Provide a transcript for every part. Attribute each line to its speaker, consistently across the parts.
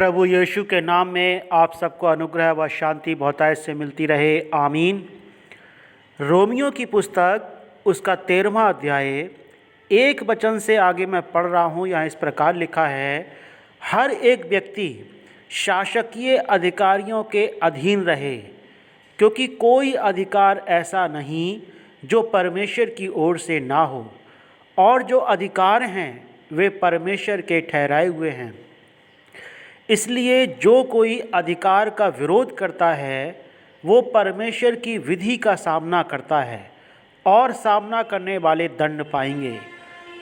Speaker 1: प्रभु यीशु के नाम में आप सबको अनुग्रह व शांति बहुतायत से मिलती रहे, आमीन। रोमियो की पुस्तक उसका 13वां अध्याय 1 वचन से आगे मैं पढ़ रहा हूँ। यहाँ इस प्रकार लिखा है, हर एक व्यक्ति शासकीय अधिकारियों के अधीन रहे, क्योंकि कोई अधिकार ऐसा नहीं जो परमेश्वर की ओर से ना हो, और जो अधिकार हैं वे परमेश्वर के ठहराए हुए हैं। इसलिए जो कोई अधिकार का विरोध करता है वो परमेश्वर की विधि का सामना करता है, और सामना करने वाले दंड पाएंगे,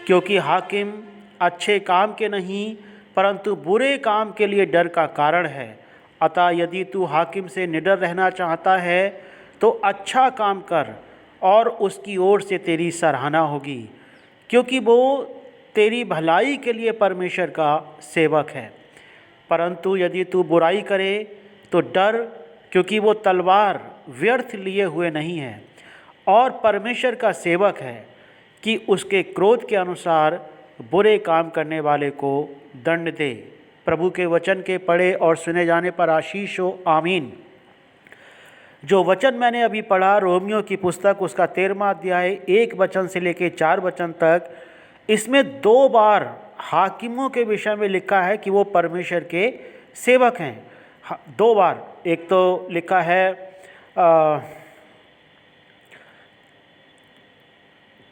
Speaker 1: क्योंकि हाकिम अच्छे काम के नहीं परंतु बुरे काम के लिए डर का कारण है। अतः यदि तू हाकिम से निडर रहना चाहता है तो अच्छा काम कर, और उसकी ओर से तेरी सराहना होगी, क्योंकि वो तेरी भलाई के लिए परमेश्वर का सेवक है। परंतु यदि तू बुराई करे तो डर, क्योंकि वो तलवार व्यर्थ लिए हुए नहीं है, और परमेश्वर का सेवक है कि उसके क्रोध के अनुसार बुरे काम करने वाले को दंड दे। प्रभु के वचन के पढ़े और सुने जाने पर आशीष हो, आमीन। जो वचन मैंने अभी पढ़ा, रोमियो की पुस्तक उसका 13वां अध्याय 1 वचन से लेकर 4 वचन तक, इसमें 2 बार हाकिमों के विषय में लिखा है कि वो परमेश्वर के सेवक हैं। 2 बार, एक तो लिखा है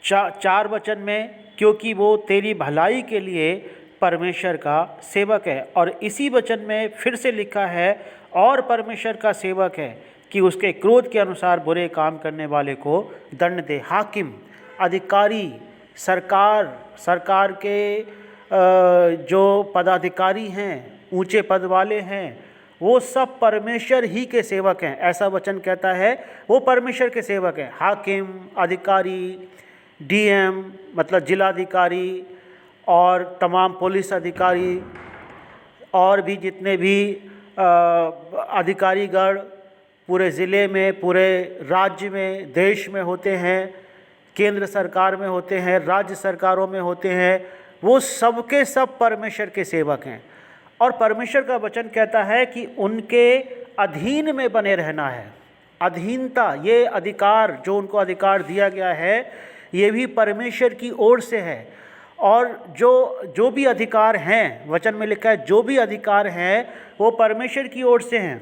Speaker 1: 4 वचन में, क्योंकि वो तेरी भलाई के लिए परमेश्वर का सेवक है, और इसी वचन में फिर से लिखा है और परमेश्वर का सेवक है कि उसके क्रोध के अनुसार बुरे काम करने वाले को दंड दे। हाकिम, अधिकारी, सरकार के जो पदाधिकारी हैं, ऊंचे पद वाले हैं, वो सब परमेश्वर ही के सेवक हैं। ऐसा वचन कहता है, वो परमेश्वर के सेवक हैं। हाकिम, अधिकारी, डीएम मतलब जिलाधिकारी, और तमाम पुलिस अधिकारी, और भी जितने भी अधिकारीगण पूरे ज़िले में, पूरे राज्य में, देश में होते हैं, केंद्र सरकार में होते हैं, राज्य सरकारों में होते हैं, वो सबके सब परमेश्वर के सेवक हैं। और परमेश्वर का वचन कहता है कि उनके अधीन में बने रहना है। अधीनता, ये अधिकार जो उनको अधिकार दिया गया है, ये भी परमेश्वर की ओर से है। और जो भी अधिकार हैं, वचन में लिखा है जो भी अधिकार हैं वो परमेश्वर की ओर से हैं,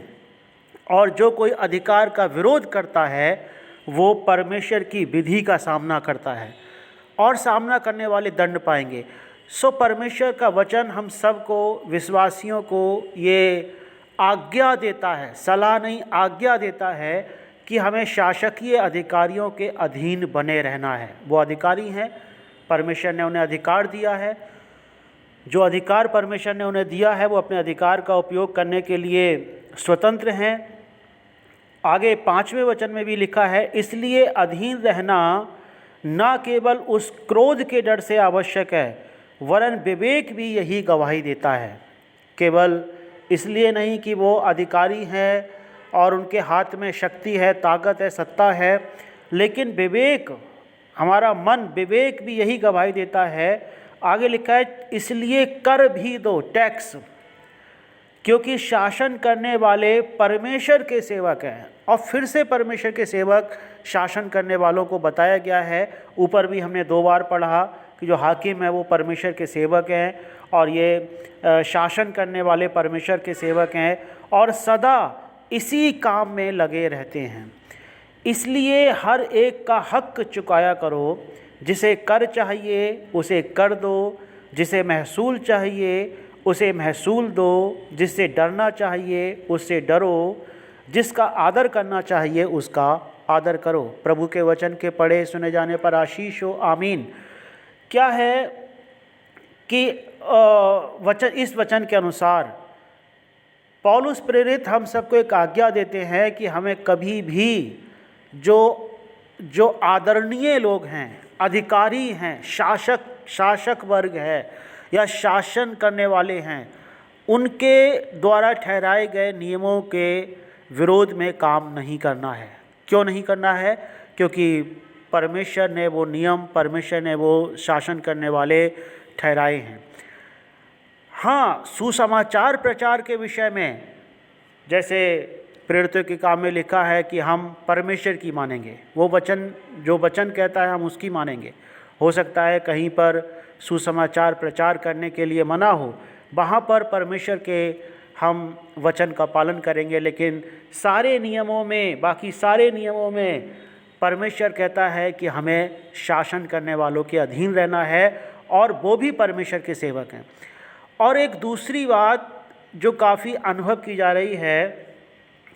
Speaker 1: और जो कोई अधिकार का विरोध करता है वो परमेश्वर की विधि का सामना करता है, और सामना करने वाले दंड पाएंगे। सो परमेश्वर का वचन हम सबको, विश्वासियों को ये आज्ञा देता है, सलाह नहीं आज्ञा देता है कि हमें शासकीय अधिकारियों के अधीन बने रहना है। वो अधिकारी हैं, परमेश्वर ने उन्हें अधिकार दिया है। जो अधिकार परमेश्वर ने उन्हें दिया है वो अपने अधिकार का उपयोग करने के लिए स्वतंत्र हैं। आगे 5वें वचन में भी लिखा है, इसलिए अधीन रहना न केवल उस क्रोध के डर से आवश्यक है, वरन विवेक भी यही गवाही देता है। केवल इसलिए नहीं कि वो अधिकारी हैं और उनके हाथ में शक्ति है, ताकत है, सत्ता है, लेकिन विवेक, हमारा मन, विवेक भी यही गवाही देता है। आगे लिखा है, इसलिए कर भी दो, टैक्स, क्योंकि शासन करने वाले परमेश्वर के सेवक हैं। और फिर से परमेश्वर के सेवक शासन करने वालों को बताया गया है। ऊपर भी हमने 2 बार पढ़ा कि जो हाकिम है वो परमेश्वर के सेवक हैं, और ये शासन करने वाले परमेश्वर के सेवक हैं, और सदा इसी काम में लगे रहते हैं। इसलिए हर एक का हक चुकाया करो, जिसे कर चाहिए उसे कर दो, जिसे महसूल चाहिए उसे महसूल दो, जिससे डरना चाहिए उससे डरो, जिसका आदर करना चाहिए उसका आदर करो। प्रभु के वचन के पढ़े सुने जाने पर आशीष हो, आमीन। क्या है कि इस वचन के अनुसार पौलुस प्रेरित हम सबको एक आज्ञा देते हैं कि हमें कभी भी जो आदरणीय लोग हैं, अधिकारी हैं, शासक वर्ग है या शासन करने वाले हैं, उनके द्वारा ठहराए गए नियमों के विरोध में काम नहीं करना है। क्यों नहीं करना है? क्योंकि परमेश्वर ने वो नियम, परमेश्वर ने वो शासन करने वाले ठहराए हैं। हाँ, सुसमाचार प्रचार के विषय में जैसे प्रेरितों के काम में लिखा है कि हम परमेश्वर की मानेंगे, वो वचन जो वचन कहता है हम उसकी मानेंगे। हो सकता है कहीं पर सुसमाचार प्रचार करने के लिए मना हो, वहाँ पर परमेश्वर के हम वचन का पालन करेंगे, लेकिन सारे नियमों में, बाकी सारे नियमों में परमेश्वर कहता है कि हमें शासन करने वालों के अधीन रहना है और वो भी परमेश्वर के सेवक हैं। और एक दूसरी बात जो काफ़ी अनुभव की जा रही है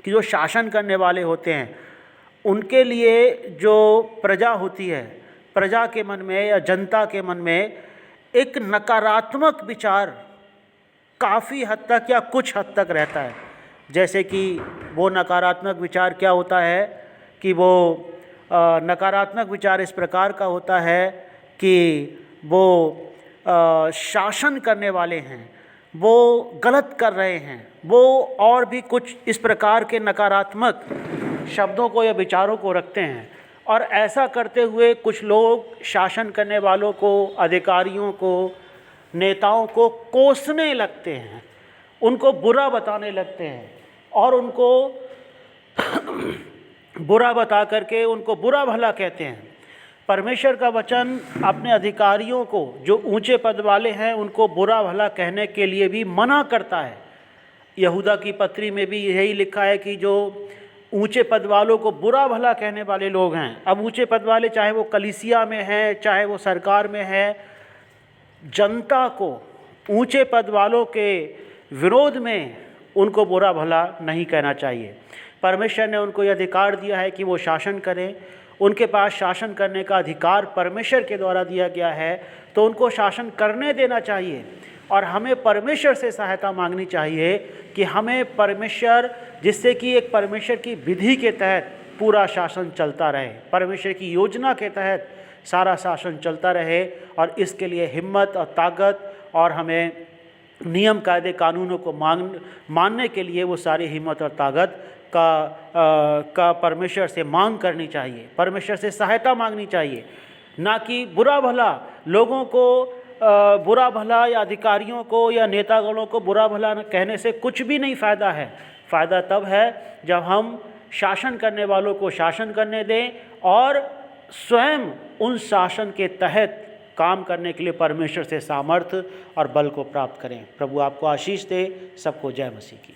Speaker 1: कि जो शासन करने वाले होते हैं उनके लिए जो प्रजा होती है, प्रजा के मन में या जनता के मन में एक नकारात्मक विचार काफ़ी हद तक या कुछ हद तक रहता है। जैसे कि वो नकारात्मक विचार क्या होता है कि वो नकारात्मक विचार इस प्रकार का होता है कि वो शासन करने वाले हैं, वो गलत कर रहे हैं, वो और भी कुछ इस प्रकार के नकारात्मक शब्दों को या विचारों को रखते हैं। और ऐसा करते हुए कुछ लोग शासन करने वालों को, अधिकारियों को, नेताओं को कोसने लगते हैं, उनको बुरा बताने लगते हैं और उनको बुरा बता करके उनको बुरा भला कहते हैं। परमेश्वर का वचन अपने अधिकारियों को, जो ऊंचे पद वाले हैं, उनको बुरा भला कहने के लिए भी मना करता है। यहूदा की पत्री में भी यही लिखा है कि जो ऊंचे पद वालों को बुरा भला कहने वाले लोग हैं, अब ऊंचे पद वाले चाहे वो कलीसिया में हैं, चाहे वो सरकार में है, जनता को ऊंचे पद वालों के विरोध में उनको बुरा भला नहीं कहना चाहिए। परमेश्वर ने उनको यह अधिकार दिया है कि वो शासन करें, उनके पास शासन करने का अधिकार परमेश्वर के द्वारा दिया गया है, तो उनको शासन करने देना चाहिए। और हमें परमेश्वर से सहायता मांगनी चाहिए कि हमें परमेश्वर, जिससे कि एक परमेश्वर की विधि के तहत पूरा शासन चलता रहे, परमेश्वर की योजना के तहत सारा शासन चलता रहे। और इसके लिए हिम्मत और ताकत और हमें नियम कायदे कानूनों को मानने के लिए वो सारी हिम्मत और ताकत का परमेश्वर से मांग करनी चाहिए, परमेश्वर से सहायता मांगनी चाहिए। ना कि बुरा भला लोगों को बुरा भला या अधिकारियों को या नेतागणों को बुरा भला कहने से कुछ भी नहीं फ़ायदा है। फ़ायदा तब है जब हम शासन करने वालों को शासन करने दें और स्वयं उन शासन के तहत काम करने के लिए परमेश्वर से सामर्थ्य और बल को प्राप्त करें। प्रभु आपको आशीष दे। सबको जय मसीह की।